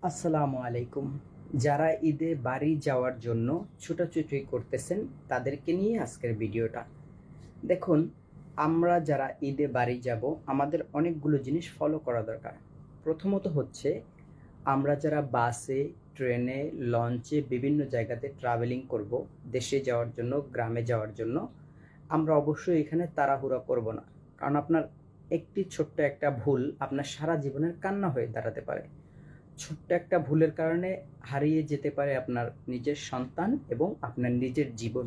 আসসালামু আলাইকুম। যারা ঈদে বাড়ি যাওয়ার জন্য ছুটাছুটি করতেছেন তাদেরকে নিয়ে আজকের ভিডিওটা। দেখুন, আমরা যারা ঈদে বাড়ি যাব আমাদের অনেকগুলো জিনিস ফলো করা দরকার। প্রথমত হচ্ছে, আমরা যারা বাসে, ট্রেনে, লঞ্চে বিভিন্ন জায়গাতে ট্রাভেলিং করব, দেশে যাওয়ার জন্য, গ্রামে যাওয়ার জন্য, আমরা অবশ্যই এখানে তাড়াহুড়া করব না। কারণ আপনার একটি ছোট্ট একটা ভুল আপনার সারা জীবনের কান্না হয়ে দাঁড়াতে পারে। ছোট্ট একটা ভুলের কারণে হারিয়ে যেতে পারে আপনার নিজের সন্তান এবং আপনার নিজের জীবন।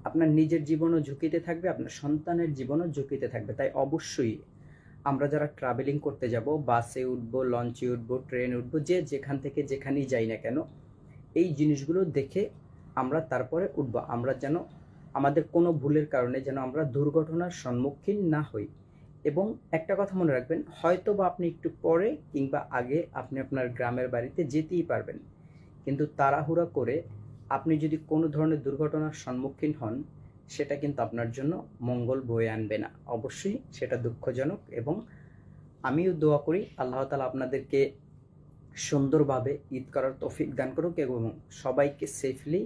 আপনার নিজের জীবনও ঝুঁকিতে থাকবে, আপনার সন্তানের জীবনও ঝুঁকিতে থাকবে। তাই অবশ্যই আমরা যারা ট্রাভেলিং করতে যাব, বাসে উঠবো, লঞ্চে উঠবো, ট্রেনে উঠবো, যে যেখান থেকে যেখানেই যাই না কেন, এই জিনিসগুলো দেখে আমরা তারপরে উঠবো। আমরা যেন আমাদের কোনো ভুলের কারণে যেন আমরা দুর্ঘটনার সম্মুখীন না হই। এবং একটা কথা মনে রাখবেন, হয়তো বা আপনি একটু পরে কিংবা আগে আপনি আপনার গ্রামের বাড়িতে যেতেই পারবেন, কিন্তু তাড়াহুড়া করে আপনি যদি কোনো ধরনের দুর্ঘটনার সম্মুখীন হন, সেটা কিন্তু আপনার জন্য মঙ্গল বয়ে আনবে না। অবশ্যই সেটা দুঃখজনক। এবং আমিও দোয়া করি আল্লাহ তাআলা আপনাদেরকে সুন্দরভাবে ঈদ করার তৌফিক দান করুক এবং সবাইকে সেফলি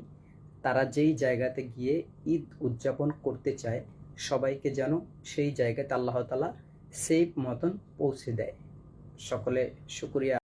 তারা যেই জায়গাতে গিয়ে ঈদ উদযাপন করতে চায়, সবাইকে যেন সেই জায়গাতে আল্লাহ তাআলা সেফ মতন পৌঁছে দেয়। সকলে শুকরিয়া।